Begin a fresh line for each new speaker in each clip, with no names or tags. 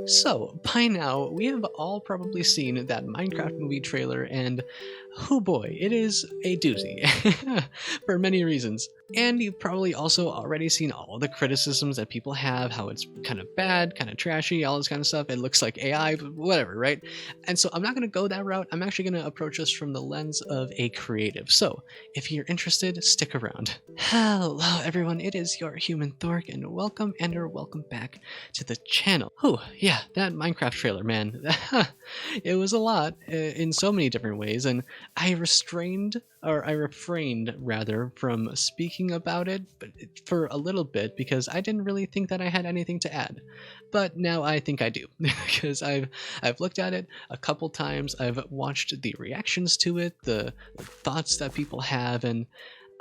So, by now, we have all probably seen that Minecraft movie trailer, and oh boy, it is a doozy for many reasons. And you've probably also already seen all the criticisms that people have, how it's kind of bad, kind of trashy, all this kind of stuff. It looks like AI, but whatever, right? And so I'm not going to go that route. I'm actually going to approach this from the lens of a creative. So, if you're interested, stick around. Hello, everyone. It is your human Thork, and welcome back to the channel. Oh, yeah, that Minecraft trailer, man. It was a lot in so many different ways, and I refrained rather from speaking about it for a little bit because I didn't really think that I had anything to add. But now I think I do because I've looked at it a couple times. I've watched the reactions to it, the thoughts that people have, and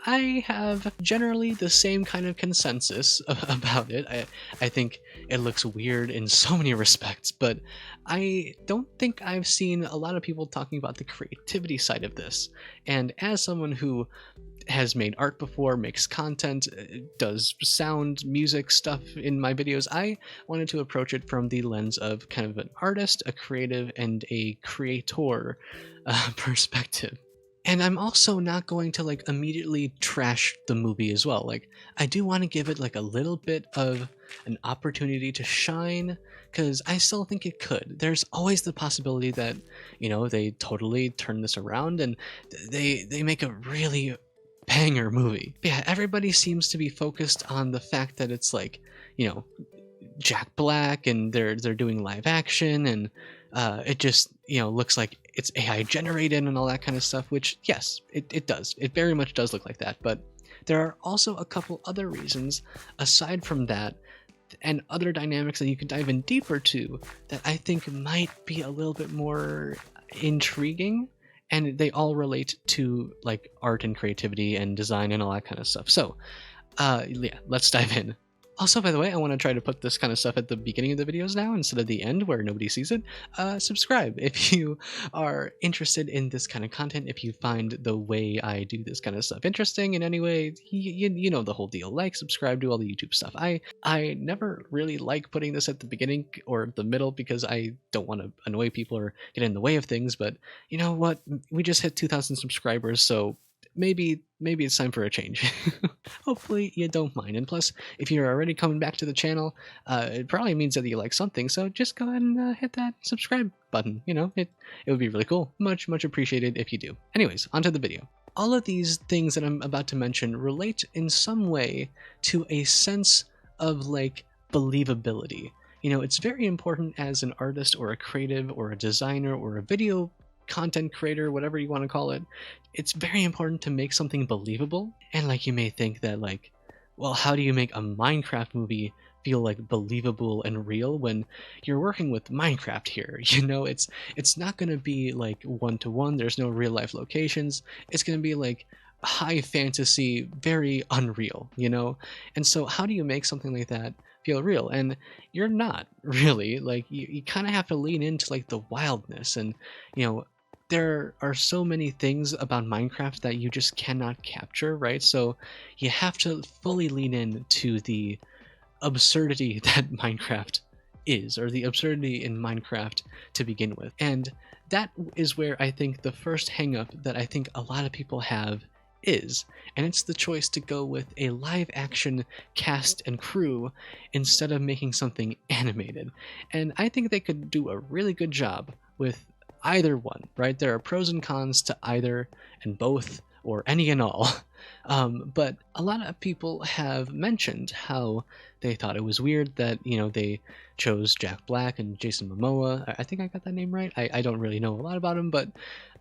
I have generally the same kind of consensus about it. I think it looks weird in so many respects, but I don't think I've seen a lot of people talking about the creativity side of this. And as someone who has made art before, makes content, does sound, music stuff in my videos, I wanted to approach it from the lens of kind of an artist, a creative, and a creator perspective. And I'm also not going to like immediately trash the movie as well. Like, I do want to give it like a little bit of an opportunity to shine because I still think it could. There's always the possibility that, they totally turn this around and they make a really banger movie. But yeah, everybody seems to be focused on the fact that it's like, you know, Jack Black and they're doing live action and it just looks like it's AI generated and all that kind of stuff, which yes, it does. It very much does look like that, but there are also a couple other reasons aside from that and other dynamics that you can dive in deeper to that I think might be a little bit more intriguing, and they all relate to like art and creativity and design and all that kind of stuff. So yeah, let's dive in. Also, by the way, I want to try to put this kind of stuff at the beginning of the videos now instead of the end where nobody sees it. Subscribe if you are interested in this kind of content, if you find the way I do this kind of stuff interesting in any way, you know the whole deal. Like, subscribe, do all the YouTube stuff. I never really like putting this at the beginning or the middle because I don't want to annoy people or get in the way of things, but you know what? We just hit 2,000 subscribers, so maybe it's time for a change. Hopefully you don't mind, and plus if you're already coming back to the channel, it probably means that you like something, so just go ahead and hit that subscribe button. It would be really cool. Much appreciated if you do. Anyways, onto the video. All of these things that I'm about to mention relate in some way to a sense of like believability. It's very important as an artist or a creative or a designer or a video content creator, whatever you want to call it. It's very important to make something believable. And like, you may think that like, well, how do you make a Minecraft movie feel like believable and real when you're working with Minecraft here? It's not going to be like one-to-one. There's no real life locations. It's going to be like high fantasy, very unreal, and so how do you make something like that feel real? And you're not really like, you kind of have to lean into like the wildness, and there are so many things about Minecraft that you just cannot capture, right? So you have to fully lean in to the absurdity that Minecraft is, or the absurdity in Minecraft to begin with. And that is where I think the first hang-up that I think a lot of people have is, and it's the choice to go with a live action cast and crew instead of making something animated. And I think they could do a really good job with either one, right? There are pros and cons to either and both, or any and all. But a lot of people have mentioned how they thought it was weird that, they chose Jack Black and Jason Momoa. I think I got that name right. I don't really know a lot about him, but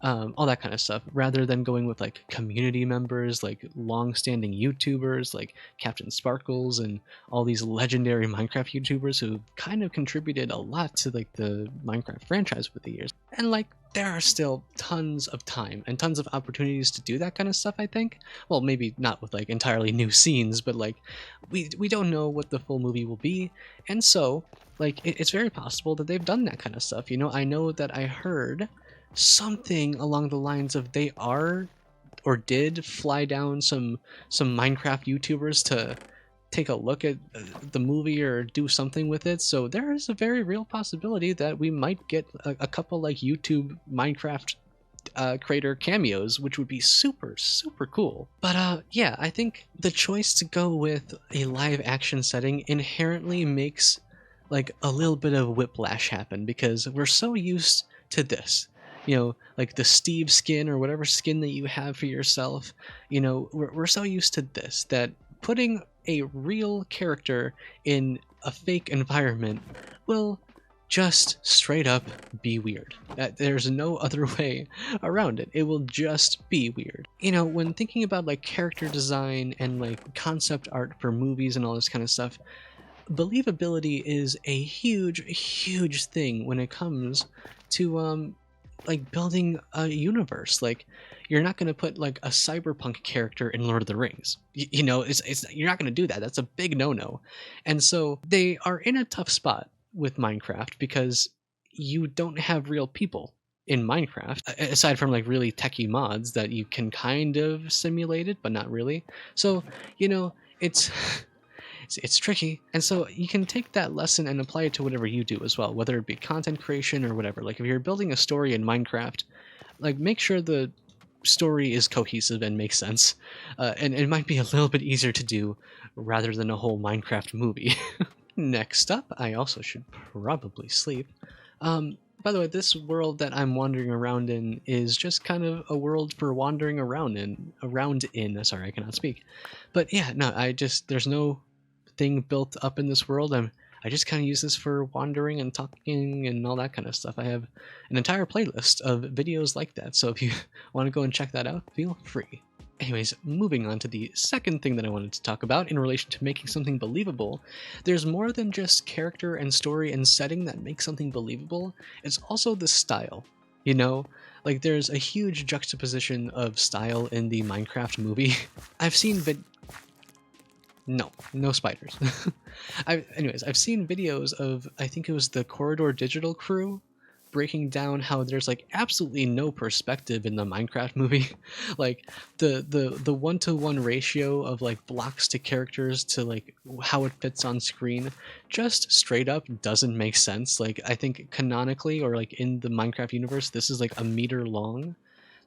all that kind of stuff, rather than going with like community members, like long-standing YouTubers like Captain Sparkles and all these legendary Minecraft YouTubers who kind of contributed a lot to like the Minecraft franchise over the years. And like, there are still tons of time and tons of opportunities to do that kind of stuff, I think. Well, maybe not with like entirely new scenes, but like, we don't know what the full movie will be, and so like, it's very possible that they've done that kind of stuff. I know that I heard something along the lines of they are or did fly down some Minecraft YouTubers to take a look at the movie or do something with it. So there is a very real possibility that we might get a couple like YouTube Minecraft creator cameos, which would be super, super cool. But yeah, I think the choice to go with a live action setting inherently makes like a little bit of whiplash happen, because we're so used to this. You know, like the Steve skin or whatever skin that you have for yourself, you know, we're so used to this that putting a real character in a fake environment will just straight up be weird. There's no other way around it. It will just be weird. You know, when thinking about like character design and like concept art for movies and all this kind of stuff, believability is a huge thing when it comes to like building a universe. Like, you're not going to put like a cyberpunk character in Lord of the Rings. You know, it's you're not going to do that. That's a big no-no. And so they are in a tough spot with Minecraft because you don't have real people in Minecraft, aside from like really techie mods that you can kind of simulate it but not really. So, you know, it's tricky. And so you can take that lesson and apply it to whatever you do as well, whether it be content creation or whatever. Like if you're building a story in Minecraft, like make sure the story is cohesive and makes sense. And it might be a little bit easier to do rather than a whole Minecraft movie. Next up, I also should probably sleep. By the way, this world that I'm wandering around in is just kind of a world for wandering around in. Sorry, I cannot speak. But yeah, no, there's no thing built up in this world. I just kind of use this for wandering and talking and all that kind of stuff. I have an entire playlist of videos like that, so if you want to go and check that out, feel free. Anyways, moving on to the second thing that I wanted to talk about in relation to making something believable. There's more than just character and story and setting that makes something believable. It's also the style. You know, like there's a huge juxtaposition of style in the Minecraft movie. I've seen no spiders. I've seen videos of, I think it was the Corridor Digital crew, breaking down how there's like absolutely no perspective in the Minecraft movie. Like the 1-to-1 ratio of like blocks to characters to like how it fits on screen just straight up doesn't make sense. Like I think canonically, or like in the Minecraft universe, this is like a meter long.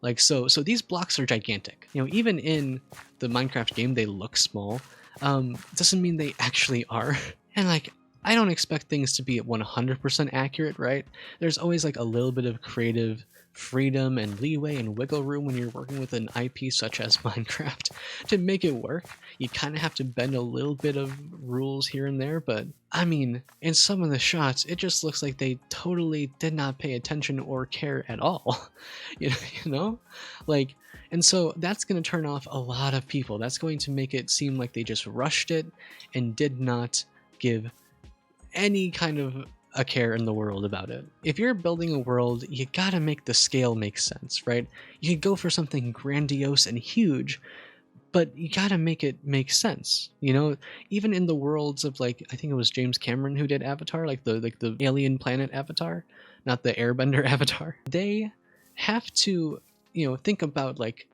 Like so these blocks are gigantic. You know, even in the Minecraft game they look small. Doesn't mean they actually are. And like, I don't expect things to be 100% accurate, right? There's always like a little bit of creative freedom and leeway and wiggle room when you're working with an IP such as Minecraft to make it work. You kind of have to bend a little bit of rules here and there, but I mean, in some of the shots, it just looks like they totally did not pay attention or care at all. You know? Like, and so that's going to turn off a lot of people. That's going to make it seem like they just rushed it and did not give any kind of a care in the world about it. If you're building a world, you gotta make the scale make sense, right? You could go for something grandiose and huge, but you gotta make it make sense. You know, even in the worlds of like, I think it was James Cameron who did Avatar, like the alien planet Avatar, not the Airbender Avatar. They have to, you know, think about like,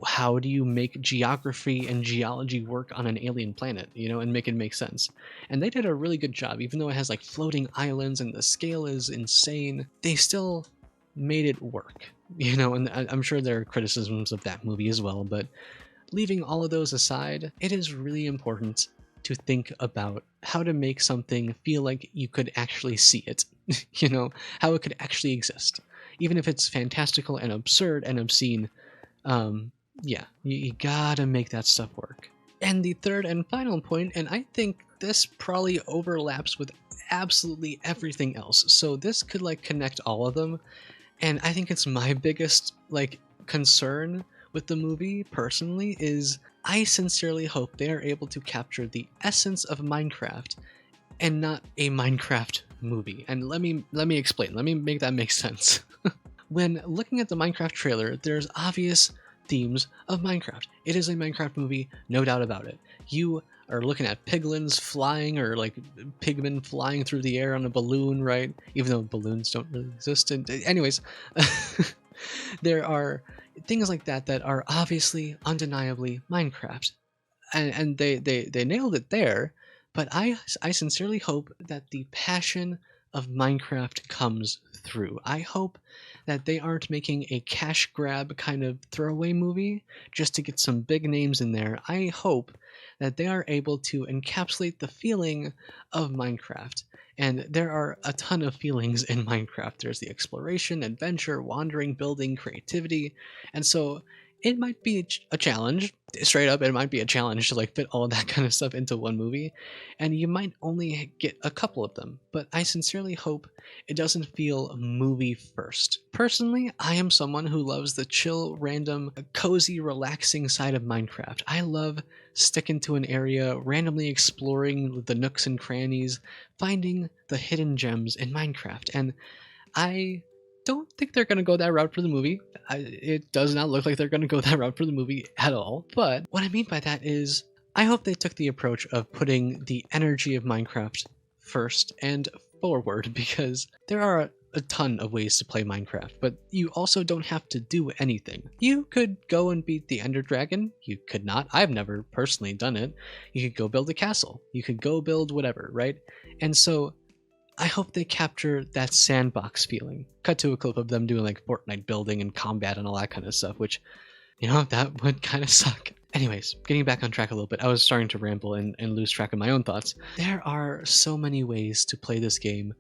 how do you make geography and geology work on an alien planet, you know, and make it make sense? And they did a really good job. Even though it has like floating islands and the scale is insane, they still made it work, you know. And I'm sure there are criticisms of that movie as well, but leaving all of those aside, it is really important to think about how to make something feel like you could actually see it, you know, how it could actually exist, even if it's fantastical and absurd and obscene. Yeah, you gotta make that stuff work. And the third and final point, and I think this probably overlaps with absolutely everything else, so this could like connect all of them, and I think it's my biggest like concern with the movie personally, is I sincerely hope they are able to capture the essence of Minecraft and not a Minecraft movie. And let me explain, let me make that make sense. When looking at the Minecraft trailer, there's obvious themes of Minecraft. It is a Minecraft movie, no doubt about it. You are looking at piglins flying, or like pigmen flying through the air on a balloon, right? Even though balloons don't really exist. And anyways, there are things like that that are obviously, undeniably Minecraft. and they nailed it there. But I sincerely hope that the passion of Minecraft comes through. I hope that they aren't making a cash grab kind of throwaway movie just to get some big names in there. I hope that they are able to encapsulate the feeling of Minecraft. And there are a ton of feelings in Minecraft. There's the exploration, adventure, wandering, building, creativity. And so it might be a challenge, straight up, it might be a challenge to like fit all of that kind of stuff into one movie. And you might only get a couple of them. But I sincerely hope it doesn't feel movie first. Personally, I am someone who loves the chill, random, cozy, relaxing side of Minecraft. I love sticking to an area, randomly exploring the nooks and crannies, finding the hidden gems in Minecraft. And I don't think they're going to go that route for the movie. It does not look like they're going to go that route for the movie at all. But what I mean by that is, I hope they took the approach of putting the energy of Minecraft first and forward, because there are a ton of ways to play Minecraft, but you also don't have to do anything. You could go and beat the Ender Dragon. You could not. I've never personally done it. You could go build a castle. You could go build whatever, right? And so I hope they capture that sandbox feeling. Cut to a clip of them doing like Fortnite building and combat and all that kind of stuff, which, that would kind of suck. Anyways, getting back on track a little bit, I was starting to ramble and lose track of my own thoughts. There are so many ways to play this game,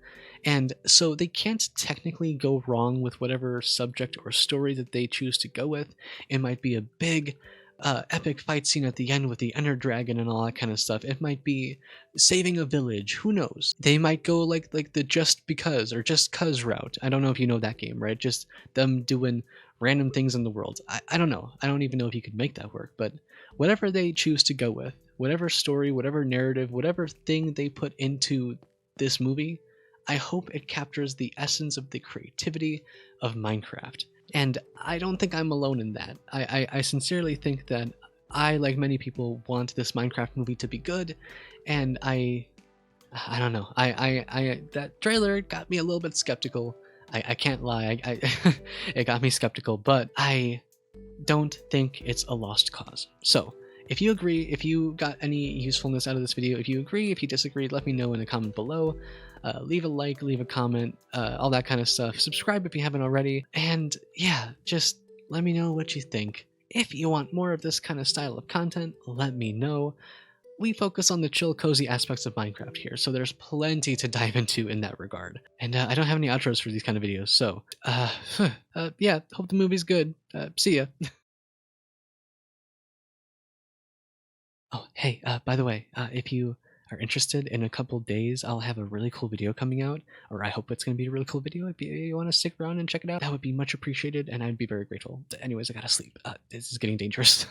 and so they can't technically go wrong with whatever subject or story that they choose to go with. It might be a big epic fight scene at the end with the Ender Dragon and all that kind of stuff. It might be saving a village. Who knows? They might go like the just because or just cuz route. I don't know if you know that game, right? Just them doing random things in the world. I don't know. I don't even know if you could make that work. But whatever they choose to go with, whatever story, whatever narrative, whatever thing they put into this movie, I hope it captures the essence of the creativity of Minecraft. And I don't think I'm alone in that. I sincerely think that I, like many people, want this Minecraft movie to be good, and I don't know. I that trailer got me a little bit skeptical. I can't lie. It got me skeptical, but I don't think it's a lost cause. So if you agree, if you got any usefulness out of this video, if you agree, if you disagree, let me know in a comment below. Leave a like, leave a comment, all that kind of stuff. Subscribe if you haven't already. And yeah, just let me know what you think. If you want more of this kind of style of content, let me know. We focus on the chill, cozy aspects of Minecraft here, so there's plenty to dive into in that regard. And I don't have any outros for these kind of videos, so yeah, hope the movie's good. See ya. Oh, hey, by the way, if you are interested, in a couple days, I'll have a really cool video coming out, or I hope it's going to be a really cool video. If you want to stick around and check it out, that would be much appreciated, and I'd be very grateful. Anyways, I gotta sleep. This is getting dangerous.